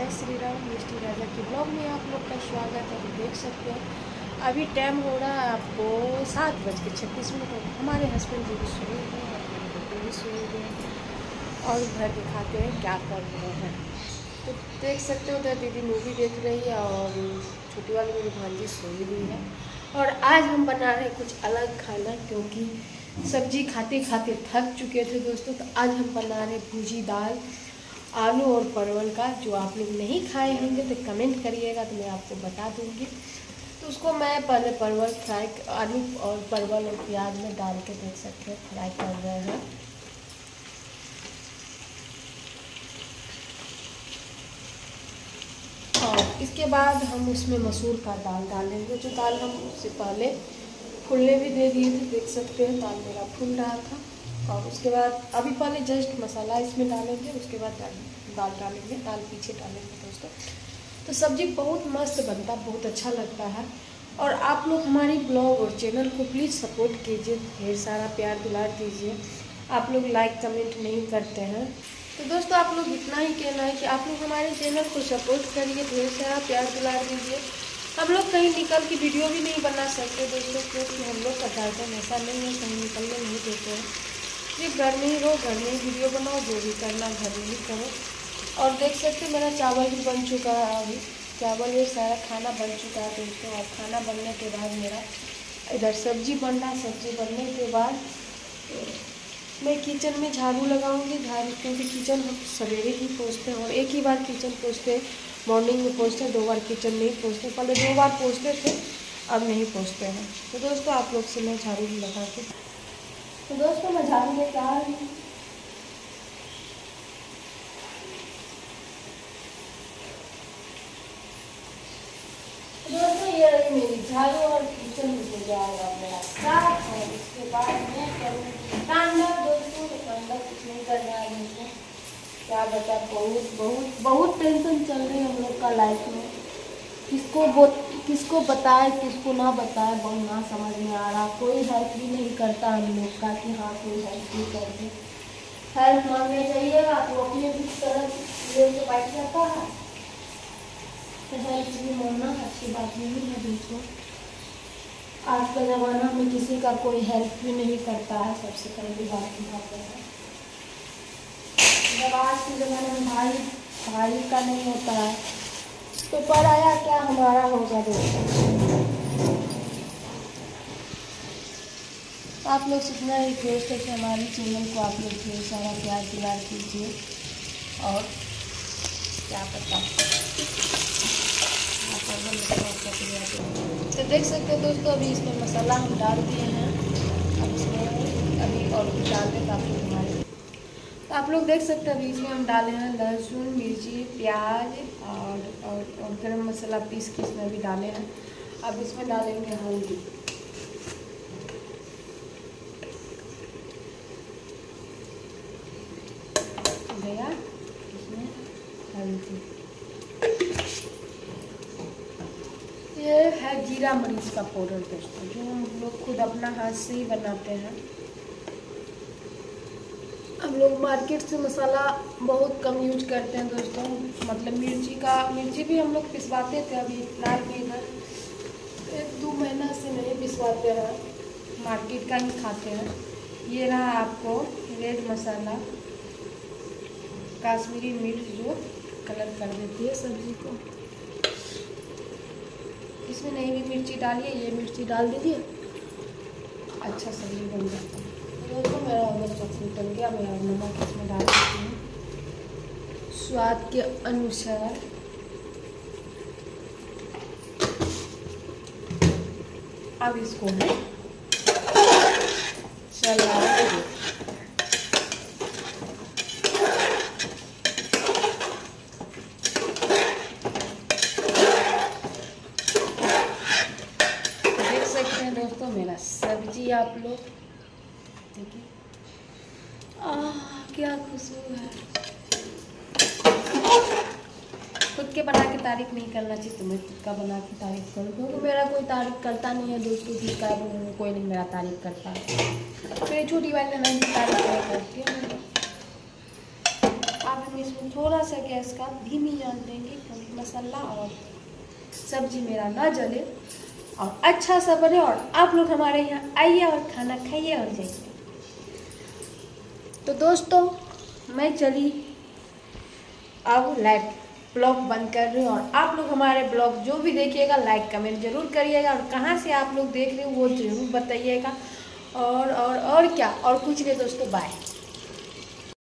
जय श्री राम। मिष्टी राजा के ब्लॉग में आप लोग का स्वागत है। अभी देख सकते हैं अभी टाइम हो रहा है आपको 7:36। हमारे हस्बैंड जी भी सोए हुए हैं, हमारे बेटे भी सोए हुए हैं और घर दिखाते हैं क्या कर रहे हैं। तो देख सकते हो उधर दीदी मूवी देख रही है और छोटी वाली मेरी भांजी सोई हुई है। और आज हम बना रहे हैं कुछ अलग खाना, क्योंकि सब्जी खाते खाते थक चुके थे दोस्तों। तो आज हम बना रहे भुजी दाल आलू और परवल का। जो आप लोग नहीं खाए होंगे तो कमेंट करिएगा, तो मैं आपको बता दूंगी। तो उसको मैं पहले परवल फ्राई, आलू और परवल और प्याज में डाल के देख सकते हैं फ्राई कर रहे हैं। और इसके बाद हम उसमें मसूर का दाल डालेंगे। जो दाल हम उससे पहले फूलने भी दे दिए थे, देख सकते हैं दाल मेरा फूल रहा था। और उसके बाद अभी पहले जस्ट मसाला इसमें डालेंगे, उसके बाद दाल डालेंगे, दाल पीछे डालेंगे दोस्तों। तो सब्ज़ी बहुत मस्त बनता, बहुत अच्छा लगता है। और आप लोग हमारी ब्लॉग और चैनल को प्लीज़ सपोर्ट कीजिए, ढेर सारा प्यार दुलार दीजिए। आप लोग लाइक कमेंट नहीं करते हैं। तो दोस्तों आप लोग इतना ही कहना है कि आप लोग हमारे चैनल को सपोर्ट करिए, ढेर सारा प्यार दुलार दीजिए। हम लोग कहीं निकल के वीडियो भी नहीं बना सकते दोस्तों, क्योंकि हम लोग का टाइटन ऐसा नहीं है, कहीं निकलने नहीं देते हैं। सिर्फ घर में ही रहो, घर में ही वीडियो बनाओ, जो भी करना घर में ही करो। और देख सकते मेरा चावल भी बन चुका है। अभी चावल ये सारा खाना बन चुका है दोस्तों। और खाना बनने के बाद मेरा इधर सब्जी बन रहा है। सब्जी बनने के बाद मैं किचन में झाड़ू लगाऊंगी। क्योंकि किचन हम सवेरे ही पोंछते हैं और एक ही बार किचन पोंछते हैं, मॉर्निंग में पोंछते हैं, 2 बार किचन नहीं पोंछते। पहले 2 बार पोंछते थे, अब नहीं पोंछते हैं। तो दोस्तों आप लोग से मैं झाड़ू भी लगा के, तो दोस्तों मैं झाड़ू लेके आ रही हूँ। दोस्तों ये रही मेरी झाड़ू और किचन हो जाएगा मेरा साफ। और इसके बाद मैं करूँगी कांदा दोस्तों। तो कांदा कुछ नहीं करना है दोस्तों, क्या बता, बहुत टेंशन चल रही है हम लोग का लाइफ में। किसको बताए किसको ना बताए, बहुत ना समझ में आ रहा। कोई हेल्प भी नहीं करता हम लोग का कि हाँ कोई हेल्प भी कर दे। हेल्प मांगने जाइएगा तो अपने भी तरफ ले के बैठ जाता है। तो हेल्प भी मांगना अच्छी बात नहीं है दोस्तों। आज का ज़माना में किसी का कोई हेल्प भी नहीं करता है, सबसे पहली बात है। जब आज के ज़माने में भाई का नहीं होता है तो पराया क्या हमारा होगा दोस्तों। आप लोग से इतना रिक्वेस्ट है कि हमारे चैनल को आप लोग ढेर सारा प्यार दुलार कीजिए। और क्या पता, तो देख सकते हो दोस्तों अभी इसमें मसाला हम डाल दिए हैं। अब इसमें अभी और भी डाल दें आप लोग हमारे। तो आप लोग देख सकते हैं अभी इसमें हम डाले हैं लहसुन, मिर्ची, प्याज और गरम मसाला पीस के इसमें भी डाले हैं। अब इसमें डालेंगे हल्दी। गया इसमें हल्दी। ये है जीरा मरीच का पाउडर दोस्तों, जो हम लोग खुद अपना हाथ से ही बनाते हैं। हम लोग मार्केट से मसाला बहुत कम यूज करते हैं दोस्तों। मतलब मिर्ची भी हम लोग पिसवाते थे, अभी फिलहाल भी इधर 1-2 महीना से नहीं पिसवाते हैं, मार्केट का ही खाते हैं। ये रहा आपको रेड मसाला, कश्मीरी मिर्च जो कलर कर देती है सब्जी को। इसमें नहीं भी मिर्ची डालिए, ये मिर्ची डाल दीजिए, अच्छा सब्जी बन जाता है। दोस्तों मेरा अगर सब निकल गया, मैं और नमक इसमें डाल देती हूँ स्वाद के अनुसार। अब इसको मैं चला देख सकते हैं दोस्तों मेरा सब्जी। आप लोग देखिए क्या खुशबू है। खुद के बना के तारीफ नहीं करना चाहिए, तो मैं खुद का बना के तारीफ करूँ, क्योंकि मेरा कोई तारीफ करता नहीं है दोस्तों। जिसका कोई नहीं मेरा तारीफ करता है। मेरी छोटी बहन नहीं तारीफ नहीं करती है। आप इसमें थोड़ा सा गैस का धीमी आंच देंगे क्योंकि मसाला और सब्जी मेरा ना जले और अच्छा सा बने और आप लोग हमारे यहाँ आइए और खाना खाइए और जाइए। तो दोस्तों मैं चली अब लाइव ब्लॉग बंद कर रही हूँ और आप लोग हमारे ब्लॉग जो भी देखिएगा लाइक कमेंट जरूर करिएगा और कहाँ से आप लोग देख रहे हो वो जरूर बताइएगा। और क्या और कुछ नहीं दोस्तों, बाय।